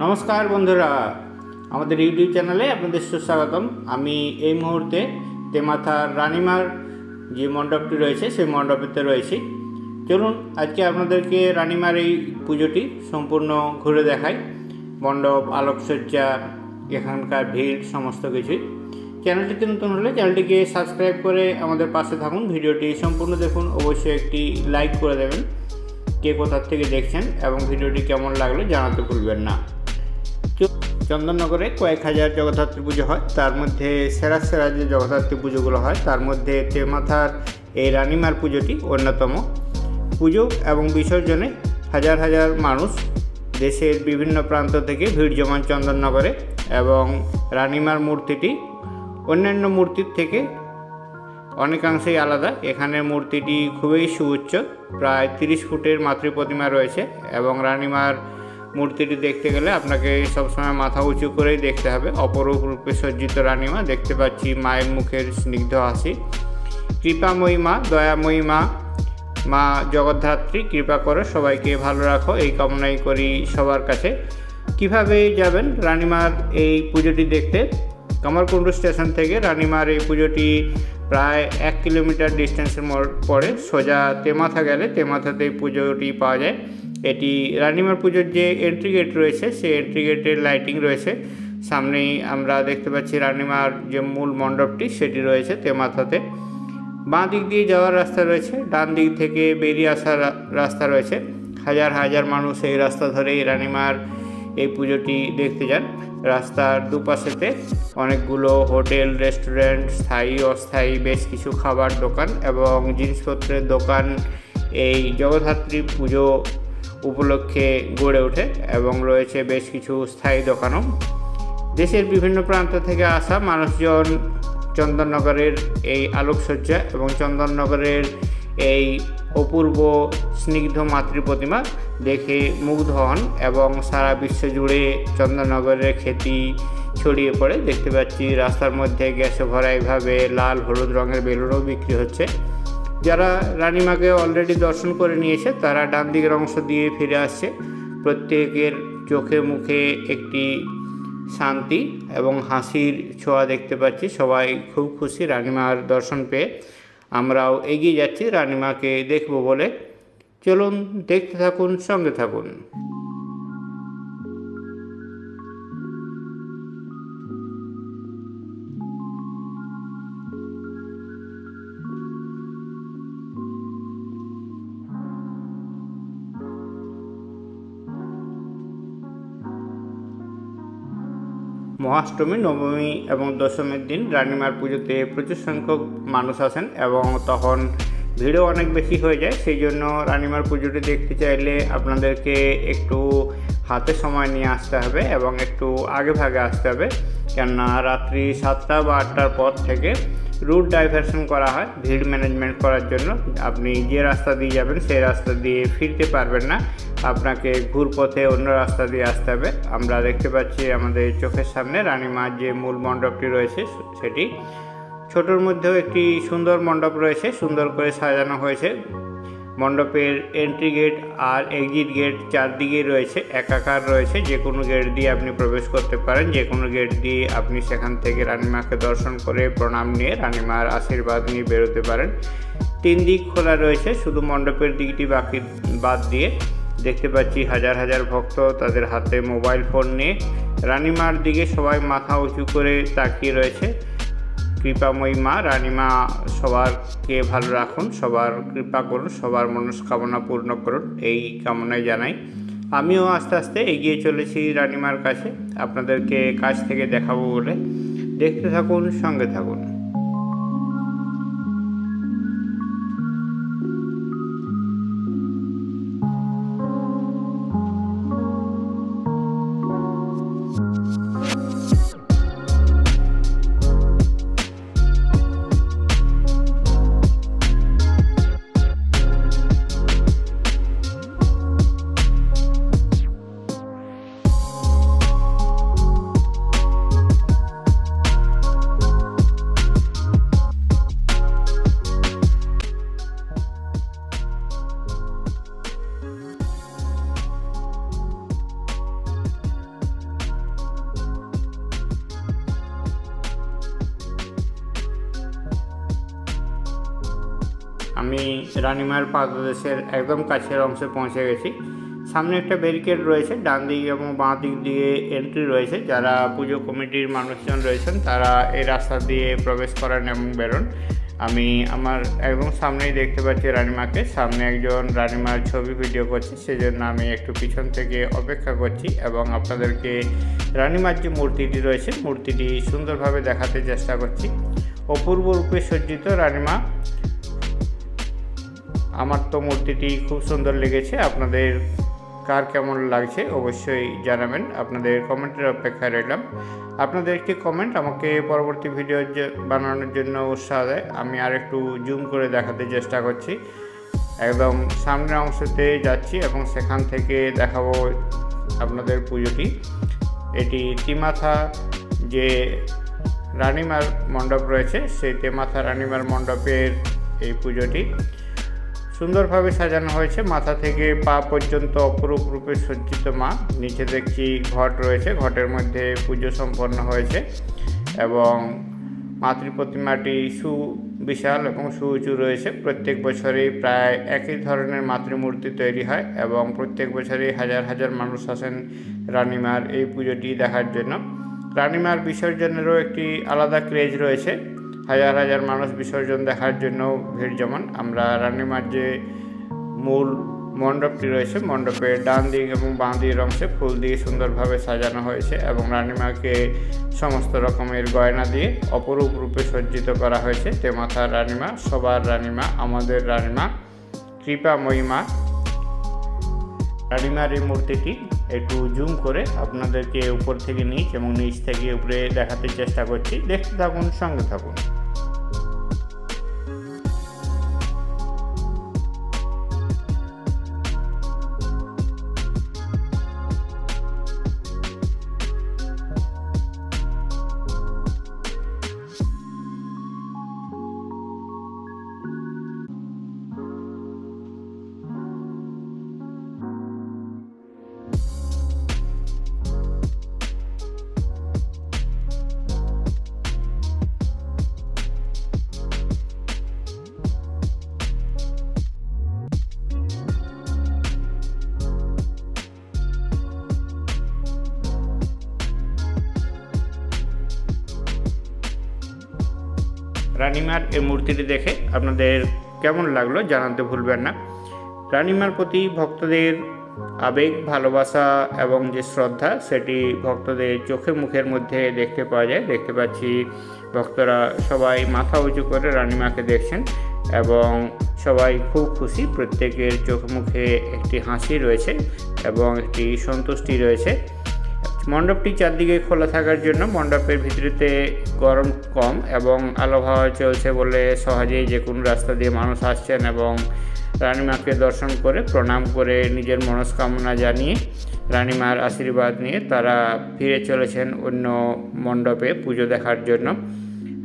নমস্কার বন্ধুরা, আমাদের ইউটিউব চ্যানেলে আপনাদের সুস্বাগতম। আমি এই মুহূর্তে তেমাথার রানীমার যে মণ্ডপটি রয়েছে সেই মণ্ডপেতে রয়েছি। চলুন আজকে আপনাদেরকে রানীমার এই পুজোটি সম্পূর্ণ ঘুরে দেখাই। মণ্ডপ, আলোকসজ্জা, এখানকার ভিড়, সমস্ত কিছুই। চ্যানেলটিতে নতুন হলে চ্যানেলটিকে সাবস্ক্রাইব করে আমাদের পাশে থাকুন। ভিডিওটি সম্পূর্ণ দেখুন, অবশ্যই একটি লাইক করে দেবেন কে কোথার থেকে দেখছেন এবং ভিডিওটি কেমন লাগলো জানাতে ভুলবেন না। চন্দননগরে কয়েক হাজার জগদ্ধাত্রী পুজো হয়, তার মধ্যে সেরা সেরা যে জগদ্ধাত্রী পুজোগুলো হয় তার মধ্যে তেমাথার এই রানীমার পুজোটি অন্যতম। পুজো এবং বিসর্জনে হাজার হাজার মানুষ দেশের বিভিন্ন প্রান্ত থেকে ভিড় জমান চন্দননগরে, এবং রানীমার মূর্তিটি অন্যান্য মূর্তির থেকে অনেকাংশেই আলাদা। এখানের মূর্তিটি খুবই সুউচ্চ, প্রায় 30 ফুটের মাতৃ প্রতিমা রয়েছে, এবং রানীমার মূর্তিটি দেখতে গেলে আপনাকে সবসময় মাথা উঁচু করেই দেখতে হবে। অপরূপ রূপে সজ্জিত রানীমা, দেখতে পাচ্ছি মায়ের মুখের স্নিগ্ধ হাসি। কৃপাময়ী মা, দয়াময়ী মা, মা জগদ্ধাত্রী কৃপা করো, সবাইকে ভালো রাখো, এই কামনাই করি সবার কাছে। কিভাবে যাবেন রানীমার এই পুজোটি দেখতে? কামারকুণ্ডু স্টেশন থেকে রানীমার এই পুজোটি প্রায় 1 কিলোমিটার ডিস্টেন্সের পরে সোজা তেমাথা গেলে তেমাথাতে এই পুজোটি পাওয়া যায়। এটি রানীমার পুজোর যে এন্ট্রি গেট রয়েছে সেই এন্ট্রি গেটের লাইটিং রয়েছে। সামনেই আমরা দেখতে পাচ্ছি রানীমার যে মূল মণ্ডপটি সেটি রয়েছে তেমাথাতে। বাঁ দিক দিয়ে যাওয়ার রাস্তা রয়েছে, ডান দিক থেকে বেরিয়ে আসার রাস্তা রয়েছে। হাজার হাজার মানুষ এই রাস্তা ধরেই রানীমার এই পুজোটি দেখতে যান। রাস্তার দুপাশেতে অনেকগুলো হোটেল, রেস্টুরেন্ট, স্থায়ী অস্থায়ী বেশ কিছু খাবার দোকান এবং জিনিসপত্রের দোকান এই জগদ্ধাত্রী পুজো উপলক্ষে গড়ে ওঠে, এবং রয়েছে বেশ কিছু স্থায়ী দোকানও। দেশের বিভিন্ন প্রান্ত থেকে আসা মানুষজন চন্দননগরের এই আলোকসজ্জা এবং চন্দননগরের এই অপূর্ব স্নিগ্ধ মাতৃ প্রতিমা দেখে মুগ্ধ হন, এবং সারা বিশ্ব জুড়ে চন্দননগরের খ্যাতি ছড়িয়ে পড়ে। দেখতে পাচ্ছি রাস্তার মধ্যে গ্যাসে ভরা এইভাবে লাল হলুদ রঙের বেলুনও বিক্রি হচ্ছে। যারা রানীমাকে অলরেডি দর্শন করে নিয়েছে তারা ডান দিকের অংশ দিয়ে ফিরে আসছে। প্রত্যেকের চোখে মুখে একটি শান্তি এবং হাসির ছোঁয়া দেখতে পাচ্ছি। সবাই খুব খুশি রানীমার দর্শন পেয়ে। আমরাও এগিয়ে যাচ্ছি রানীমাকে দেখব বলে। চলুন দেখতে থাকুন, সঙ্গে থাকুন। মহাষ্টমী, নবমী এবং দশমীর দিন রানীমার পুজোতে প্রচুর সংখ্যক মানুষ আসেন, এবং তখন ভিড়ও অনেক বেশি হয়ে যায়। সেই জন্য রানীমার পুজোটি দেখতে চাইলে আপনাদেরকে একটু হাতে সময় নিয়ে আসতে হবে এবং একটু আগে ভাগে আসতে হবে, কেননা রাত্রি 7টা বা 8টার পর থেকে রুট ডাইভারশন করা হয় ভিড় ম্যানেজমেন্ট করার জন্য। আপনি যে রাস্তা দিয়ে যাবেন সেই রাস্তা দিয়ে ফিরতে পারবেন না, আপনাকে ঘুরপথে অন্য রাস্তা দিয়ে আসতে হবে। আমরা দেখতে পাচ্ছি আমাদের চোখের সামনে রানীমার যে মূল মণ্ডপটি রয়েছে সেটি। ছোটোর মধ্যেও একটি সুন্দর মণ্ডপ রয়েছে, সুন্দর করে সাজানো হয়েছে। মণ্ডপের এন্ট্রি গেট আর এক্সিট গেট চারদিকে রয়েছে, একাকার রয়েছে। যে কোনো গেট দিয়ে আপনি প্রবেশ করতে পারেন, যে কোনো গেট দিয়ে আপনি সেখান থেকে রানীমাকে দর্শন করে প্রণাম নিয়ে রানীমার আশীর্বাদ নিয়ে বেরোতে পারেন। 3 দিক খোলা রয়েছে, শুধু মণ্ডপের দিকটি বাকি বাদ দিয়ে। দেখতে পাচ্ছি হাজার হাজার ভক্ত তাদের হাতে মোবাইল ফোন নিয়ে রানীমার দিকে সবাই মাথা উঁচু করে তাকিয়ে রয়েছে। কৃপাময়ী মা রানীমা সবারকে ভালো রাখুন, সবার কৃপা করুন, সবার মনস্কামনা পূর্ণ করুন, এই কামনাই জানাই। আমিও আস্তে আস্তে এগিয়ে চলেছি রানীমার কাছে, আপনাদেরকে কাছ থেকে দেখাবো বলে। দেখতে থাকুন, সঙ্গে থাকুন। আমি রানীমার পাদদেশের একদম কাছের অংশে পৌঁছে গেছি। সামনে একটা ব্যারিকেড রয়েছে, ডান দিক এবং বাঁ দিক দিয়ে এন্ট্রি রয়েছে। যারা পুজো কমিটির মানুষজন রয়েছেন তারা এই রাস্তা দিয়ে প্রবেশ করেন এবং বেরোন। আমি আমার একদম সামনেই দেখতে পাচ্ছি রানীমাকে। সামনে একজন রানীমার ছবি ভিডিও করছে, সেজন্য আমি একটু পিছন থেকে অপেক্ষা করছি এবং আপনাদেরকে রানীমার যে মূর্তিটি রয়েছে মূর্তিটি সুন্দরভাবে দেখাতে চেষ্টা করছি। অপূর্ব রূপে সজ্জিত রানীমা। আমার তো মূর্তিটি খুব সুন্দর লেগেছে। আপনাদের কার কেমন লাগছে অবশ্যই জানাবেন। আপনাদের কমেন্টের অপেক্ষায় রইলাম। আপনাদের একটি কমেন্ট আমাকে পরবর্তী ভিডিও বানানোর জন্য উৎসাহ দেয়। আমি আর একটু জুম করে দেখাতে চেষ্টা করছি। একদম সামনের অংশতে যাচ্ছি এবং সেখান থেকে দেখাবো আপনাদের পুজোটি। এটি তেমাথা যে রানীমার মণ্ডপ রয়েছে সেই তেমাথা রানীমার মণ্ডপের এই পুজোটি সুন্দরভাবে সাজানো হয়েছে। মাথা থেকে পা পর্যন্ত অপরূপ রূপে সজ্জিত মা। নিচে দেখছি ঘট রয়েছে, ঘটের মধ্যে পুজো সম্পন্ন হয়েছে এবং মাতৃ প্রতিমাটি সুবিশাল এবং সুউঁচু রয়েছে। প্রত্যেক বছরই প্রায় একই ধরনের মাতৃমূর্তি তৈরি হয় এবং প্রত্যেক বছরই হাজার হাজার মানুষ আসেন রানীমার এই পুজোটি দেখার জন্য। রানীমার বিসর্জনেরও একটি আলাদা ক্রেজ রয়েছে। হাজার হাজার মানুষ বিসর্জন দেখার জন্য ভিড় জমান। আমরা রানীমার যে মূল মণ্ডপটি রয়েছে মণ্ডপের ডান দিক এবং বাঁ দিকের অংশে ফুল দিয়ে সুন্দরভাবে সাজানো হয়েছে এবং রানীমাকে সমস্ত রকমের গয়না দিয়ে অপরূপ রূপে সজ্জিত করা হয়েছে। তেমাথা রানীমা, সবার রানীমা, আমাদের রানীমা, কৃপাময়ী মা। রানীমার এই মূর্তিটি একটু জুম করে আপনাদেরকে উপর থেকে নিচ এবং নিচ থেকে উপরে দেখাতে চেষ্টা করছি। দেখতে থাকুন, সঙ্গে থাকুন। রানীমার এই মূর্তিটি দেখে আপনাদের কেমন লাগলো জানাতে ভুলবেন না। রানীমার প্রতি ভক্তদের আবেগ, ভালোবাসা এবং যে শ্রদ্ধা সেটি ভক্তদের চোখে মুখের মধ্যে দেখতে পাওয়া যায়। দেখতে পাচ্ছি ভক্তরা সবাই মাথা উঁচু করে রানীমাকে দেখছেন এবং সবাই খুব খুশি। প্রত্যেকের চোখ মুখে একটি হাসি রয়েছে এবং একটি সন্তুষ্টি রয়েছে। মণ্ডপটি চারদিকে খোলা থাকার জন্য মণ্ডপের ভিতরেতে গরম কম এবং আলো হাওয়া চলছে বলে সহজেই যে কোনো রাস্তা দিয়ে মানুষ আসছেন এবং রানীমাকে দর্শন করে প্রণাম করে নিজের মনস্কামনা জানিয়ে রানীমার আশীর্বাদ নিয়ে তারা ফিরে চলেছেন অন্য মণ্ডপে পুজো দেখার জন্য।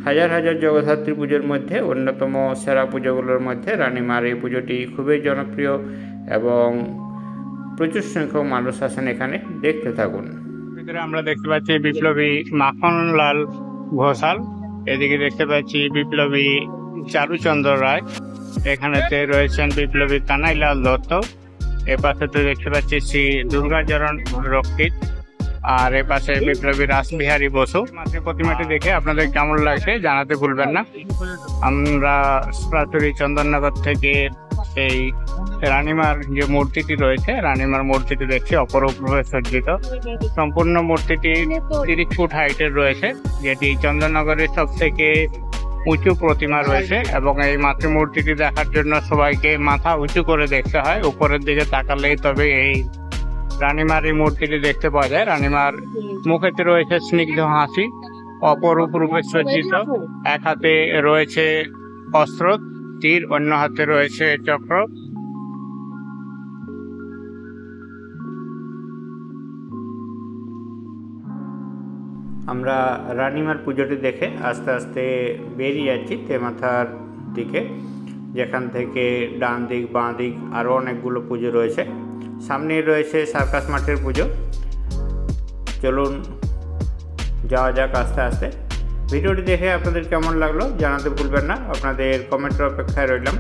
হাজার হাজার জগদ্ধাত্রী পুজোর মধ্যে অন্যতম সেরা পুজোগুলোর মধ্যে রানীমার এই পুজোটি খুবই জনপ্রিয় এবং প্রচুর সংখ্যক মানুষ আসেন এখানে। দেখতে থাকুন। ভিতরে আমরা দেখতে পাচ্ছি বিপ্লবী মাখনলাল ঘোষাল, এদিকে দেখতে পাচ্ছি বিপ্লবী চারুচন্দ্র রায়, এখানেতে রয়েছেন বিপ্লবী কানাইলাল দত্ত, এ পাশেতে দেখতে পাচ্ছি শ্রী দুর্গাচরণ রক্ষিত, আর এ পাশে বিপ্লবী রাসবিহারী বসু। মাতৃ প্রতিমাটি দেখে আপনাদের কেমন লাগছে জানাতে ভুলবেন না। আমরা সরাসরি চন্দননগর থেকে এই রানীমার যে মূর্তিটি রয়েছে রানীমার মূর্তিটি দেখছি অপরূপভাবে সজ্জিত। সম্পূর্ণ মূর্তিটি 30 ফুট হাইটের রয়েছে, যেটি চন্দননগরের সব থেকে উঁচু প্রতিমা রয়েছে এবং এই মাতৃমূর্তিটি দেখার জন্য সবাইকে মাথা উঁচু করে দেখতে হয়। উপরের দিকে তাকালেই তবে এই রানীমার এই মূর্তিটি দেখতে পাওয়া যায়। রানীমার মুখেতে রয়েছে স্নিগ্ধ হাসি, অপরূপ রূপে সজ্জিত। এক হাতে রয়েছে অস্ত্র তীর, অন্য হাতে রয়েছে চক্র। আমরা রানীমার পুজোটি দেখে আস্তে আস্তে বেরিয়ে যাচ্ছি তেমাথার দিকে, যেখান থেকে ডান দিক বাঁ দিক আরও অনেকগুলো পুজো রয়েছে। সামনে রয়েছে সার্কাস মাঠের পুজো। চলুন যাওয়া যাক আস্তে আস্তে। ভিডিওটি দেখে আপনাদের কেমন লাগলো জানাতে ভুলবেন না। আপনাদের কমেন্টের অপেক্ষায় রইলাম।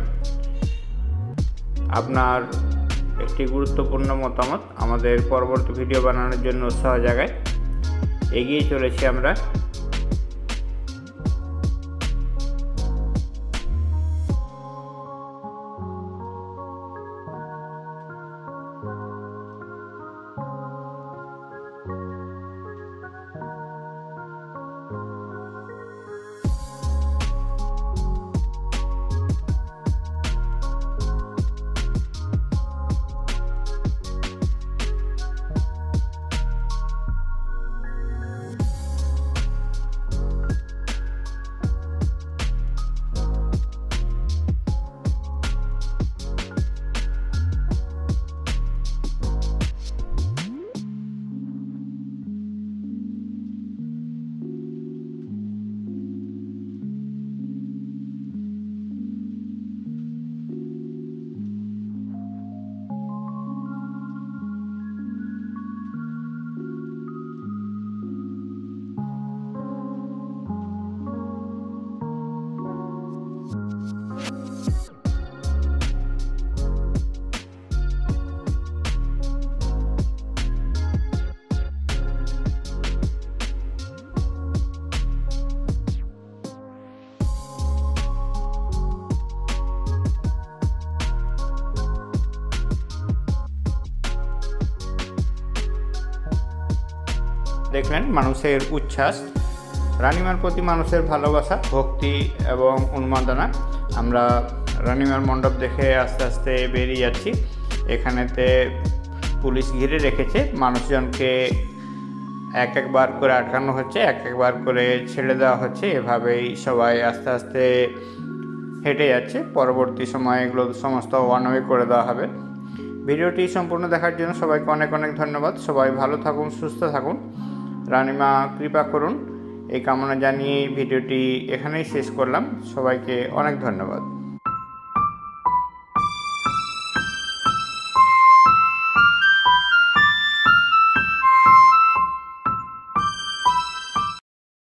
আপনার একটি গুরুত্বপূর্ণ মতামত আমাদের পরবর্তী ভিডিও বানানোর জন্য উৎসাহ জাগায়। এগিয়ে চলেছি আমরা। দেখলেন মানুষের উচ্ছ্বাস, রানিমার প্রতি মানুষের ভালোবাসা, ভক্তি এবং উন্মাদনা। আমরা রানিমার মণ্ডপ দেখে আস্তে আস্তে বেরিয়ে যাচ্ছি। এখানেতে পুলিশ ঘিরে রেখেছে, মানুষজনকে একবার করে আটকানো হচ্ছে, একবার করে ছেড়ে দেওয়া হচ্ছে। এভাবেই সবাই আস্তে আস্তে হেঁটে যাচ্ছে। পরবর্তী সময়ে এগুলো সমস্ত ওয়ান ওয়ে করে দেওয়া হবে। ভিডিওটি সম্পূর্ণ দেখার জন্য সবাইকে অনেক অনেক ধন্যবাদ। সবাই ভালো থাকুন, সুস্থ থাকুন, রানিমা কৃপা করুন, এই কামনা জানিয়ে ভিডিওটি এখানেই শেষ করলাম। সবাইকে অনেক ধন্যবাদ।